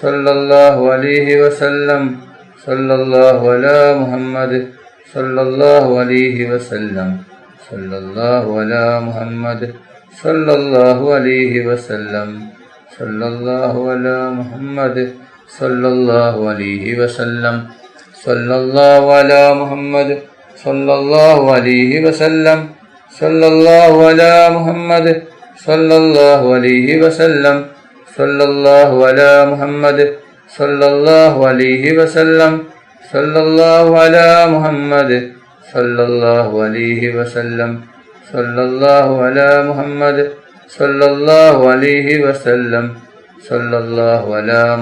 സല്ലല്ലാഹു അലൈഹി വസല്ലം സല്ലല്ലാഹു അലാ മുഹമ്മദ് സല്ലല്ലാഹു അലൈഹി വസല്ലം സല്ലല്ലാഹു അലാ മുഹമ്മദ് സല്ലല്ലാഹു അലൈഹി വസല്ലം സല്ലല്ലാഹു അലാ മുഹമ്മദ് സല്ലല്ലാഹു അലൈഹി വസല്ലം സല്ലല്ലാഹു അലാ മുഹമ്മദ് സല്ലല്ലാഹു അലൈഹി വസല്ലം സല്ലല്ലാഹു അലാ മുഹമ്മദ് സല്ലല്ലാഹു അലൈഹി വസല്ലം സല്ലല്ലാഹു അലാ മുഹമ്മദ് സല്ലല്ലാഹു അലൈഹി വസല്ലം സല്ലല്ലാഹു അലാ മുഹമ്മദ് സല്ലല്ലാഹു അലൈഹി വസല്ലം സല്ലല്ലാഹു അലാ മുഹമ്മദ് സല്ലല്ലാഹു അലൈഹി വസല്ലം സല്ലല്ലാഹു അലാ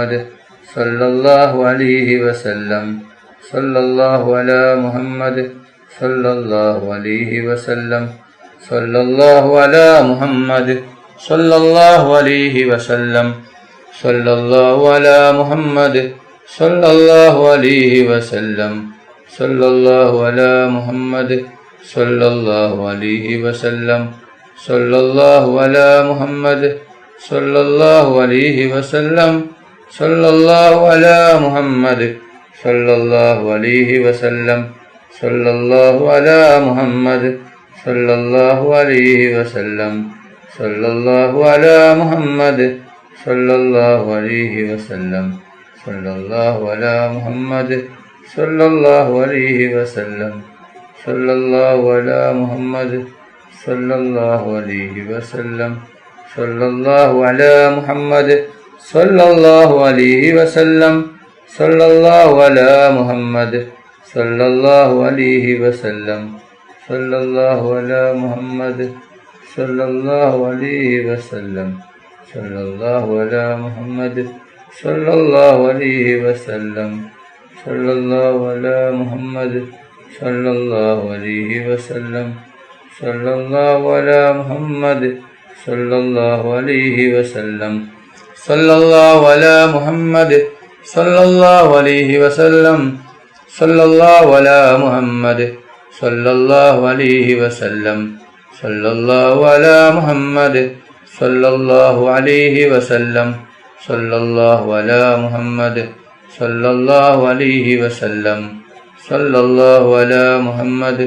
മുഹമ്മദ് സല്ലല്ലാഹു അലൈഹി വസല്ലം സല്ലല്ലാഹു അലാ മുഹമ്മദ് സല്ലല്ലാഹു അലൈഹി വസല്ലം സല്ലല്ലാഹു അലാ മുഹമ്മദ് സല്ലല്ലാഹു അലൈഹി വസല്ലം സല്ലല്ലാഹു അലാ മുഹമ്മദ് സല്ലല്ലാഹു അലൈഹി വസല്ലം സല്ലല്ലാഹു അലാ മുഹമ്മദ് സല്ലല്ലാഹു അലൈഹി വസല്ലം സല്ലല്ലാഹു അലാ മുഹമ്മദ് സല്ലല്ലാഹു അലൈഹി വസല്ലം സല്ലല്ലാഹു അലാ മുഹമ്മദ് സല്ലല്ലാഹു അലൈഹി വസല്ലം സല്ലല്ലാഹു അലാ മുഹമ്മദ് സല്ലല്ലാഹു അലൈഹി വസല്ലം സല്ലല്ലാഹു അലാ മുഹമ്മദ് സല്ലല്ലാഹു അലൈഹി വസല്ലം സല്ലല്ലാഹു അലാ മുഹമ്മദ് സല്ലല്ലാഹു അലൈഹി വസല്ലം സല്ലല്ലാഹു അലാ മുഹമ്മദ് സല്ലല്ലാഹു അലൈഹി വസല്ലം സല്ലല്ലാഹു അലാ മുഹമ്മദ് സല്ലല്ലാഹു അലൈഹി വസല്ലം സല്ലല്ലാഹു അലാ മുഹമ്മദ് സല്ലല്ലാഹു അലൈഹി വസല്ലം സല്ലല്ലാഹു അലാ മുഹമ്മദ് സല്ലല്ലാഹു അലൈഹി വസല്ലം സല്ലല്ലാഹു അലാ മുഹമ്മദ് സല്ലല്ലാഹു അലൈഹി വസല്ലം സല്ലല്ലാഹു അലാ മുഹമ്മദ് സല്ലല്ലാഹു അലൈഹി വസല്ലം സല്ലല്ലാഹു അലാ മുഹമ്മദ് സല്ലല്ലാഹു അലൈഹി വസല്ലം സല്ലല്ലാഹു അലാ മുഹമ്മദ് സല്ലല്ലാഹു അലൈഹി വസല്ലം സല്ലല്ലാഹു അലാ മുഹമ്മദ് സല്ലല്ലാഹു അലൈഹി വസല്ലം സല്ലല്ലാഹു അലാ മുഹമ്മദ് സല്ലല്ലാഹു അലൈഹി വസല്ലം സല്ലല്ലാഹു അലാ മുഹമ്മദ് സല്ലല്ലാഹു അലൈഹി വസല്ലം സല്ലല്ലാഹു അലാ മുഹമ്മദ് സല്ലല്ലാഹു അലൈഹി വസല്ലം സല്ലല്ലാഹു അലാ മുഹമ്മദ് സല്ലല്ലാഹു അലൈഹി വസല്ലം സല്ലല്ലാഹു അലാ മുഹമ്മദ്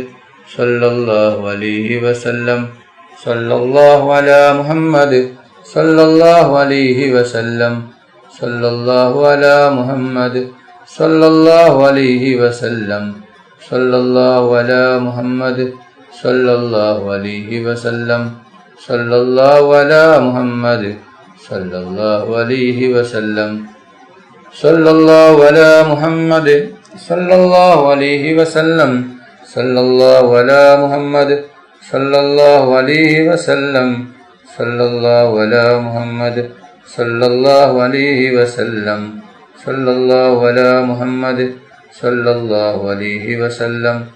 സല്ലല്ലാഹു അലൈഹി വസല്ലം സല്ലല്ലാഹു അലാ മുഹമ്മദ് സല്ലല്ലാഹു അലൈഹി വസല്ലം സല്ലല്ലാഹു അലാ മുഹമ്മദ് സല്ലല്ലാഹു അലൈഹി വസല്ലം സല്ലല്ലാഹു അലാ മുഹമ്മദ് സല്ലല്ലാഹു അലൈഹി വസല്ലം സല്ലല്ലാഹു അലാ മുഹമ്മദ് സല്ലല്ലാഹു അലൈഹി വസല്ലം സല്ലല്ലാഹു അലാ മുഹമ്മദ് സല്ലല്ലാഹു അലൈഹി വസല്ലം സല്ലല്ലാഹു അലാ മുഹമ്മദ് സല്ലല്ലാഹു അലൈഹി വസല്ലം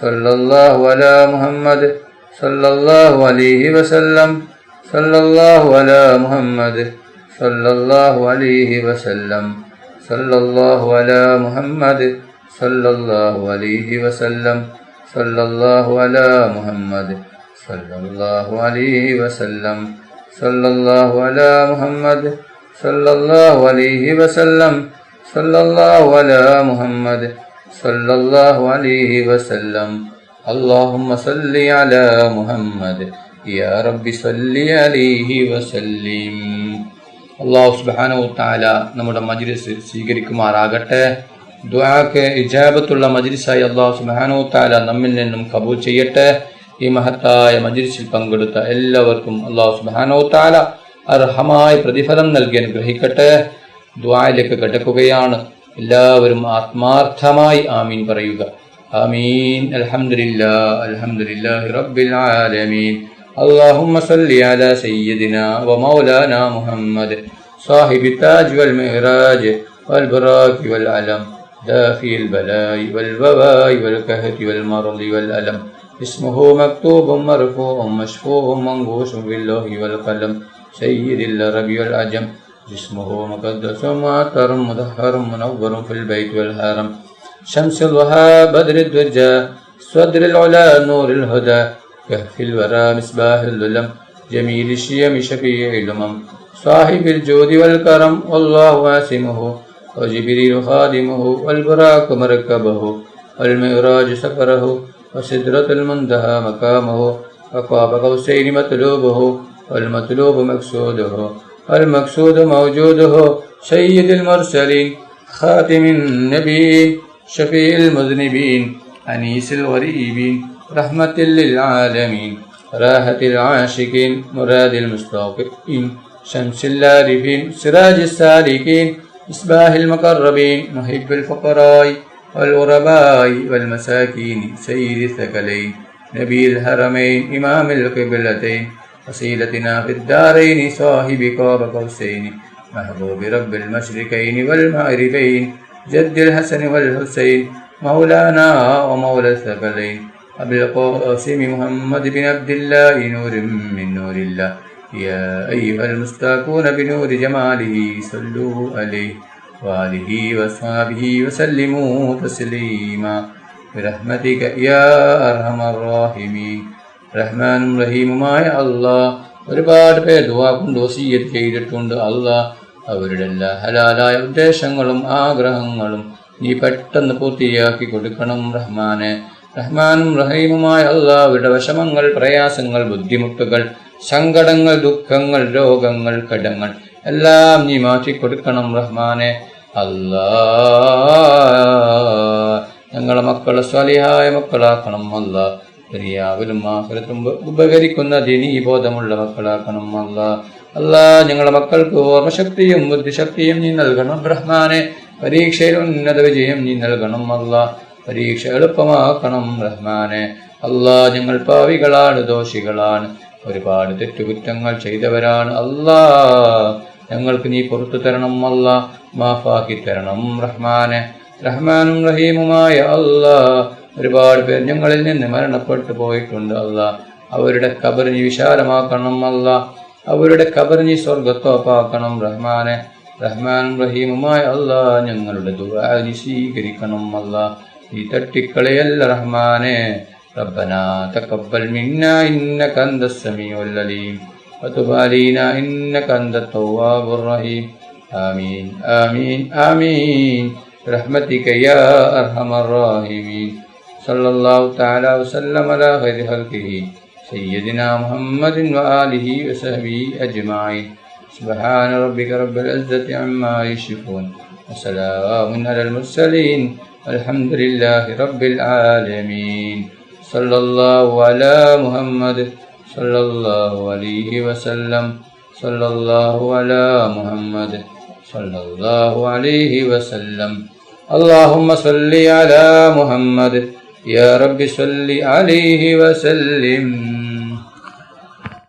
സല്ലല്ലാഹു അലാ മുഹമ്മദ് സല്ലല്ലാഹു അലൈഹി വസല്ലം സല്ലല്ലാഹു അലാ മുഹമ്മദ് സല്ലല്ലാഹു അലൈഹി വസല്ലം സല്ലല്ലാഹു അലാ മുഹമ്മദ് സല്ലല്ലാഹു അലൈഹി വസല്ലം സല്ലല്ലാഹു അലാ മുഹമ്മദ് സല്ലല്ലാഹു അലൈഹി വസല്ലം സല്ലല്ലാഹു അലാ മുഹമ്മദ് സല്ലല്ലാഹു അലൈഹി വസല്ലം സല്ലല്ലാഹു അലാ മുഹമ്മദ് സല്ലല്ലാഹു അലൈഹി വസല്ലം അല്ലാഹുമ്മ സല്ലി അലാ മുഹമ്മദ് യാ റബ്ബി സല്ലി അലൈഹി വസല്ലിം. അല്ലാഹു സുബ്ഹാനഹു വ തആല നമ്മുടെ മജ്ലിസ് സ്വീകരിക്കുമാറാകട്ടെ. ദുആക്ക് ഇജാബത്തുള്ള മജ്ലിസായി അല്ലാഹു സുബ്ഹാനഹു വ തആല നമ്മിൽ നിന്നും കബൂൽ ചെയ്യട്ടെ. ഈ മഹത്തായ മജ്ലിസിൽ പങ്കെടുത്ത എല്ലാവർക്കും അല്ലാഹു സുബ്ഹാനഹു വ തആല അർഹമായ പ്രതിഫലം നൽകി അനുഗ്രഹിക്കട്ടെ. ദുആയിലേക്ക് കടക്കുകയാണ്. എല്ലാവരും ആത്മാർത്ഥമായി ആമീൻ പറയുക. ആമീൻ. അൽഹംദുലില്ലാഹ് അൽഹംദുലില്ലാഹി റബ്ബിൽ ആലമീൻ. اللهم صل على سيدنا ومولانا محمد صاحب التاج والمعراج والبراك والعلم دافي البلاء والوباء والكهف والمرض والألم. اسمه مكتوب مرفوع مشفوع منقوش باللوح والقلم سيد العرب والعجم. جسمه مقدس معطر مطهر منور في البيت والحرم. شمس الضحى بدر الدجى صدر العلا نور الهدى كهف الورى مصباح الظلم. جميل الشيم شفيع الأمم صاحب الجود والكرم والله عاصمه وجبريل خادمه والبراق مركبه والمعراج سفره وسدرة المنتهى مقامه وقاب قوسين مطلوبه والمطلوب مقصوده والمقصود موجوده سيد المرسلين خاتم النبيين شفيع المذنبين أنيس الغريبين رحمة للعالمين راحة العاشقين مراد المستوقفين شمس العارفين سراج السالكين مصباح المقربين محب الفقراء والغرباء والمساكين سيد الثقلين نبي الحرمين إمام القبلتين وسيلتنا في الدارين صاحب قاب قوسين محبوب رب المشرقين والمغربين جد الحسن والحسين مولانا ومولى الثقلين أبي القاسم محمد بن عبد الله نور من نور الله يا أيها المستاقون بنور جماله صلوا عليه وآله وصحبه وسلموا تسليما برحمتك يا أرحم الراحمين റഹ്മാനും റഹീമുമായ അള്ളാഹ്. ഒരുപാട് പേർ ദുആ കൊണ്ട് വസിയ്യത്ത് ചെയ്തിട്ടുണ്ട്. അള്ളാഹ് അവരുടെ എല്ലാ ഹലാലായ ഉദ്ദേശങ്ങളും ആഗ്രഹങ്ങളും നീ പെട്ടെന്ന് പൂർത്തിയാക്കി കൊടുക്കണം റഹ്മാനെ. റഹ്മാനും റഹീമുമായ അള്ളാഹ് അവരുടെ വിഷമങ്ങൾ, പ്രയാസങ്ങൾ, ബുദ്ധിമുട്ടുകൾ, സങ്കടങ്ങൾ, ദുഃഖങ്ങൾ, രോഗങ്ങൾ, കടങ്ങൾ എല്ലാം നീ മാറ്റിക്കൊടുക്കണം റഹ്മാനെ. അല്ലാഹ് ഞങ്ങളെ മക്കളെ സ്വാലിഹായ മക്കളാക്കണം അല്ലാഹ്. ദുനിയാവിലും ആഖിറത്തും ഉപകരിക്കുന്ന ദീനീ ബോധമുള്ള മക്കളാക്കണം അല്ലാഹ്. അല്ലാഹ് ഞങ്ങളെ മക്കൾക്ക് ഓർമ്മശക്തിയും ബുദ്ധിശക്തിയും നീ നൽകണം റഹ്മാനെ. പരീക്ഷയിൽ ഉന്നത വിജയം നീ നൽകണം അല്ലാഹ്. പരീക്ഷ എളുപ്പമാക്കണം റഹ്മാനെ. അല്ലാഹ് ഞങ്ങൾ പാവികളാണ്, ദോഷികളാണ്, ഒരുപാട് തെറ്റുകുറ്റങ്ങൾ ചെയ്തവരാണ് അല്ലാഹ്. ഞങ്ങൾക്ക് നീ പുറത്തു തരണം അല്ലാഹ്, മാഫാക്കി തരണം റഹ്മാനെ. റഹ്മാനും റഹീമുമായ അല്ലാഹ് ഒരുപാട് പേർ ഞങ്ങളിൽ നിന്ന് മരണപ്പെട്ടു പോയിട്ടുണ്ട് അല്ലാഹ്. അവരുടെ ഖബർ നീ വിശാലമാക്കണം അല്ലാഹ്. അവരുടെ ഖബർ നീ സ്വർഗത്തോപ്പാക്കണം റഹ്മാനെ. റഹ്മാനും റഹീമുമായ അല്ലാഹ് ഞങ്ങളുടെ ദുആ നീ സ്വീകരിക്കണം അല്ലാഹ്. നീ തട്ടിക്കളയല്ല റഹ്മാനെ. ربنا تقبل منا إنك أنت السميع العليم وتب علينا إنك أنت التواب الرحيم آمين آمين آمين برحمتك يا أرحم الراحمين صلى الله تعالى وسلم على خير خلقه سيدنا محمد وآله وصحبه أجمعين سبحان ربك رب العزة عما يصفون وسلام على المرسلين والحمد لله رب العالمين صلى الله على محمد صلى الله عليه وسلم صلى الله على محمد صلى الله عليه وسلم اللهم صل على محمد يا رب صل عليه وسلم